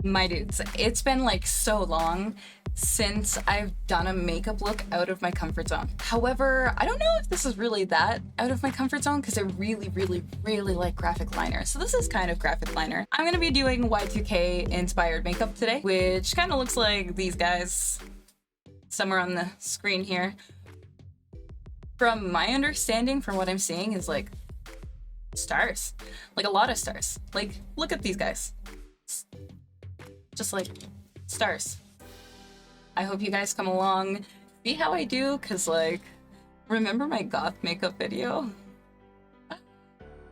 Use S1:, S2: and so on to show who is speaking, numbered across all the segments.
S1: My dudes, it's been like so long since I've done a makeup look out of my comfort zone. However, I don't know if this is really that out of my comfort zone because I really like graphic liner. So this is kind of graphic liner. I'm gonna be doing Y2K inspired makeup today, which kind of looks like these guys somewhere on the screen here. From my understanding, from what I'm seeing, is like stars, like a lot of stars. Like, look at these guys. Just like stars. I hope you guys come along, see how I do, cause like, remember my goth makeup video?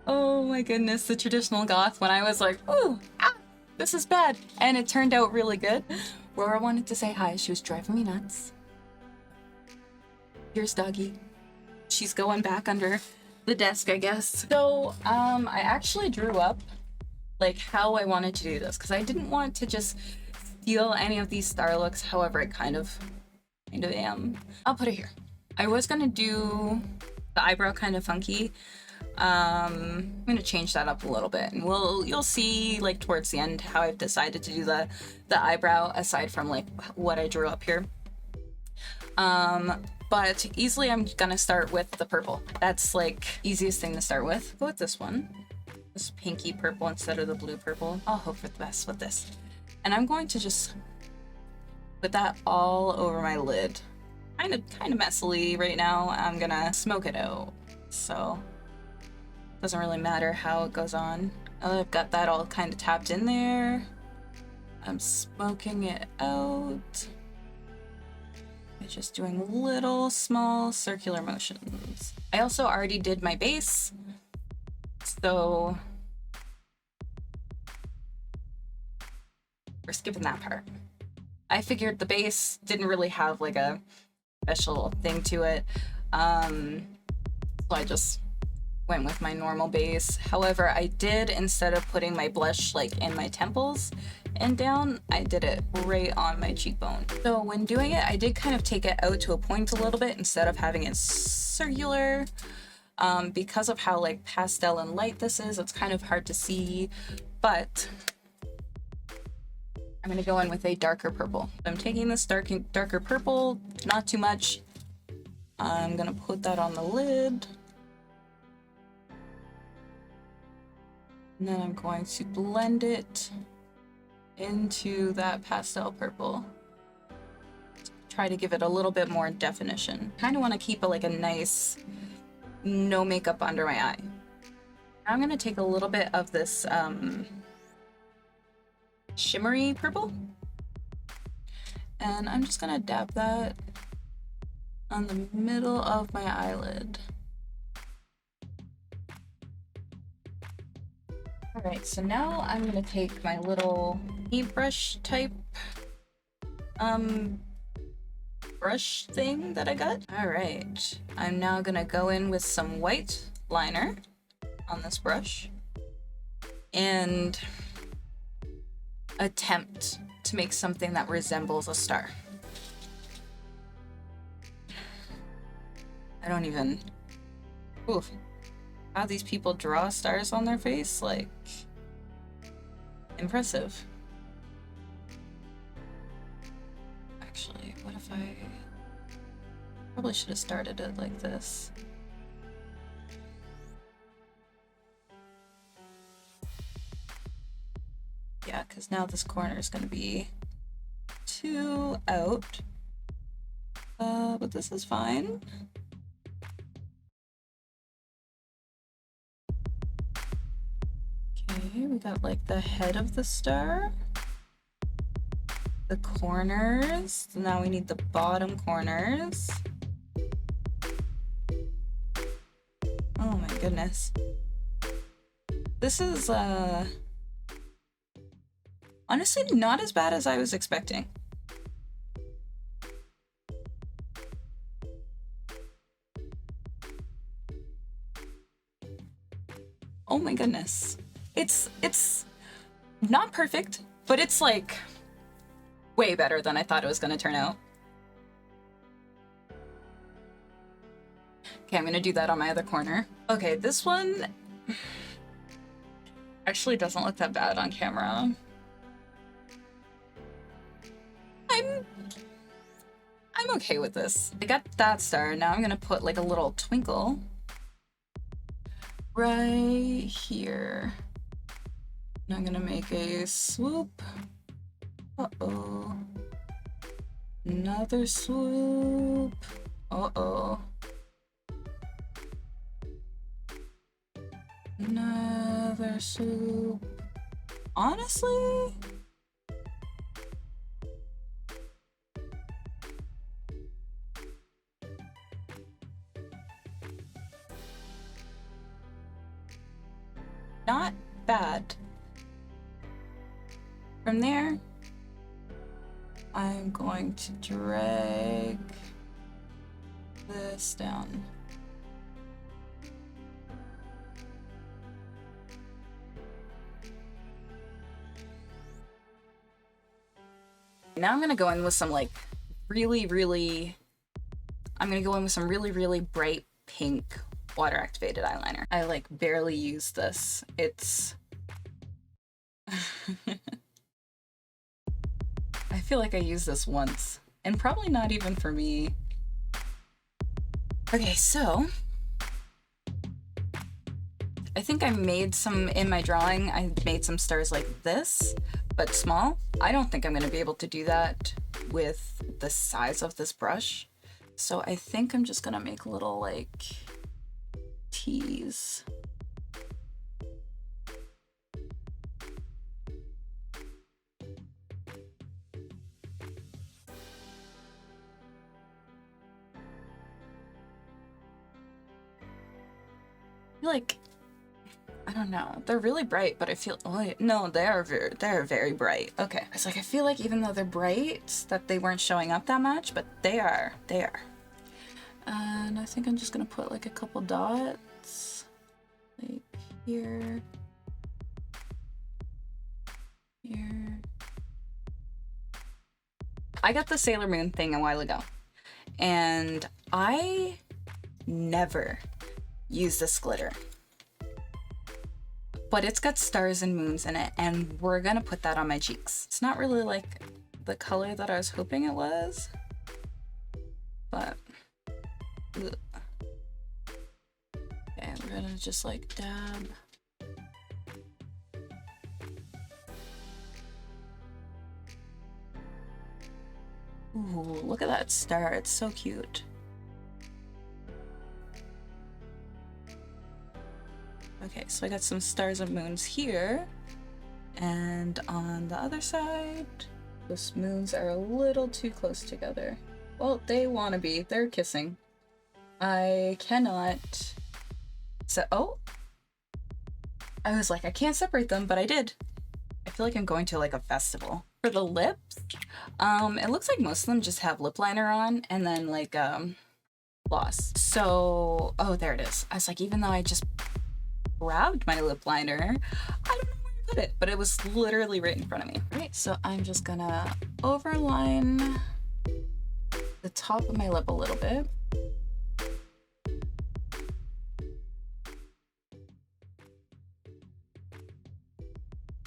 S1: Oh my goodness, the traditional goth when I was like, ooh, this is bad. And it turned out really good. Rora wanted to say hi, she was driving me nuts. Here's Doggy. She's going back under the desk, I guess. So, I actually drew up like how I wanted to do this, because I didn't want to just steal any of these star looks. However, I kind of am. I'll put it here. I was gonna do the eyebrow kind of funky. I'm gonna change that up a little bit, and you'll see like towards the end how I've decided to do the eyebrow aside from like what I drew up here. But easily I'm gonna start with the purple. That's like easiest thing to start with. Go with this one. This pinky purple instead of the blue purple. I'll hope for the best with this. And I'm going to just put that all over my lid. Kind of messily right now. I'm gonna smoke it out. So doesn't really matter how it goes on. I've got that all kind of tapped in there. I'm smoking it out. I'm just doing little small circular motions. I also already did my base. So we're skipping that part. I figured the base didn't really have like a special thing to it. So I just went with my normal base. However, I did, instead of putting my blush like in my temples and down, I did it right on my cheekbone. So when doing it, I did kind of take it out to a point a little bit instead of having it circular. Because of how like pastel and light this is, it's kind of hard to see, but I'm gonna go in with a darker purple. I'm taking this darker purple, not too much. I'm gonna put that on the lid. And then I'm going to blend it into that pastel purple. Try to give it a little bit more definition. Kind of want to keep a nice no makeup under my eye. I'm gonna take a little bit of this shimmery purple, and I'm just gonna dab that on the middle of my eyelid. All right, so now I'm gonna take my little paintbrush type brush thing that I got. All right, I'm now gonna go in with some white liner on this brush and attempt to make something that resembles a star. I don't even, oof, how these people draw stars on their face, like, impressive. Actually, what if I probably should have started it like this. Yeah, because now this corner is going to be too out. But this is fine. Okay, we got like the head of the star. The corners. Now we need the bottom corners. Oh my goodness. This is honestly not as bad as I was expecting. Oh my goodness. It's not perfect, but it's like way better than I thought it was gonna turn out. Okay, I'm gonna do that on my other corner. Okay, this one actually doesn't look that bad on camera. I'm okay with this. I got that star. Now I'm gonna put like a little twinkle right here. And I'm gonna make a swoop. Uh-oh. Another swoop. Uh-oh. Another swoop. Honestly, not bad. From there, I'm going to drag this down. Now I'm gonna go in with some like really bright pink water activated eyeliner. I like barely use this. It's I feel like I used this once, and probably not even for me. Okay, so I think I made some in my drawing. I made some stars like this, but small. I don't think I'm gonna be able to do that with the size of this brush. So I think I'm just gonna make little like T's. Like, I don't know, they're really bright, but I feel, oh no, they're very bright. Okay, it's like I feel like even though they're bright that they weren't showing up that much, but they are. And I think I'm just gonna put like a couple dots like here, I got the Sailor Moon thing a while ago, and I never use this glitter, but it's got stars and moons in it, and we're gonna put that on my cheeks. It's not really like the color that I was hoping it was, but ugh. Okay, we're gonna just like dab. Ooh, look at that star, it's so cute. Okay, so I got some stars and moons here, and on the other side, those moons are a little too close together. Well, they wanna be, they're kissing. I cannot, oh, I was like, I can't separate them, but I did. I feel like I'm going to like a festival. For the lips, it looks like most of them just have lip liner on and then like gloss. So, oh, there it is. I was like, even though I just grabbed my lip liner, I don't know where to put it, but it was literally right in front of me. All right, so I'm just gonna overline the top of my lip a little bit.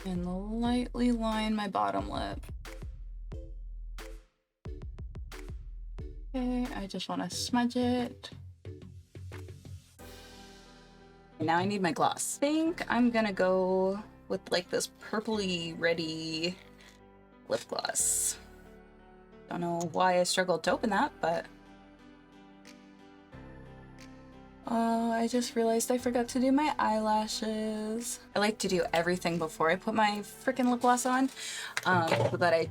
S1: And lightly line my bottom lip. Okay, I just want to smudge it. Now I need my gloss. I think I'm gonna go with like this purpley reddy lip gloss. Don't know why I struggled to open that, but I just realized I forgot to do my eyelashes. I like to do everything before I put my freaking lip gloss on, so that I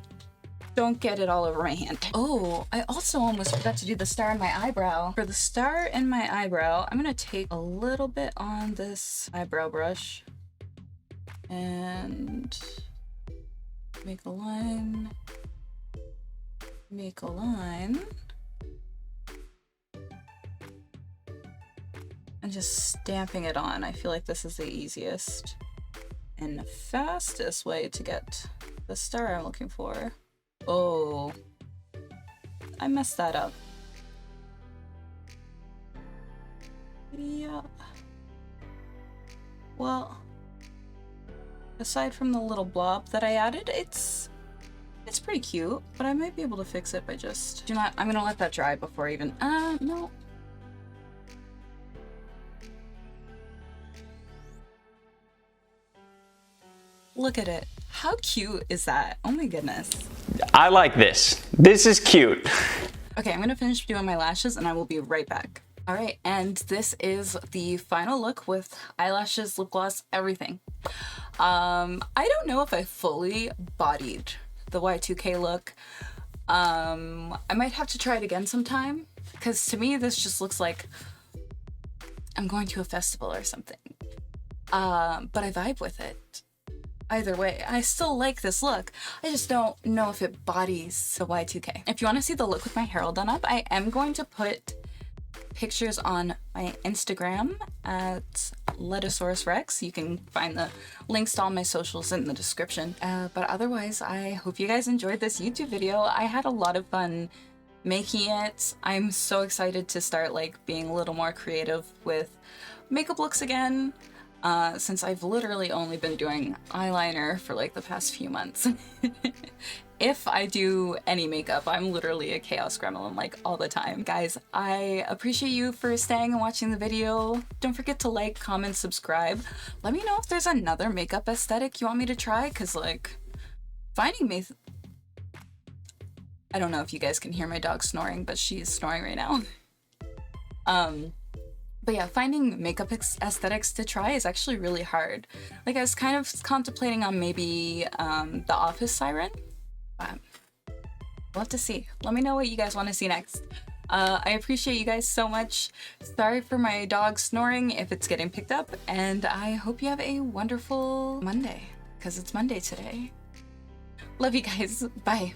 S1: don't get it all over my hand. Oh, I also almost forgot to do the star in my eyebrow. For the star in my eyebrow, I'm gonna take a little bit on this eyebrow brush and make a line, and just stamping it on. I feel like this is the easiest and fastest way to get the star I'm looking for. Oh, I messed that up. Yeah. Well, aside from the little blob that I added, it's pretty cute, but I might be able to fix it by just... I'm gonna let that dry before I even... no. Look at it. How cute is that? Oh my goodness.
S2: I like this. This is cute.
S1: Okay, I'm gonna finish doing my lashes and I will be right back. All right, and this is the final look with eyelashes, lip gloss, everything. I don't know if I fully bodied the Y2K look. I might have to try it again sometime, because to me this just looks like I'm going to a festival or something. But I vibe with it. Either way, I still like this look. I just don't know if it bodies the Y2K. If you want to see the look with my hair all done up, I am going to put pictures on my Instagram at Letosaurus Rex. You can find the links to all my socials in the description. But otherwise, I hope you guys enjoyed this YouTube video. I had a lot of fun making it. I'm so excited to start like being a little more creative with makeup looks again. Since I've literally only been doing eyeliner for like the past few months. If I do any makeup, I'm literally a chaos gremlin like all the time. Guys, I appreciate you for staying and watching the video. Don't forget to like, comment, subscribe. Let me know if there's another makeup aesthetic you want me to try, because like finding me... I don't know if you guys can hear my dog snoring, but she's snoring right now. But yeah, finding makeup aesthetics to try is actually really hard. Like I was kind of contemplating on maybe the Office Siren. We'll have to see. Let me know what you guys want to see next. I appreciate you guys so much. Sorry for my dog snoring if it's getting picked up, and I hope you have a wonderful Monday, because it's Monday today. Love you guys. Bye.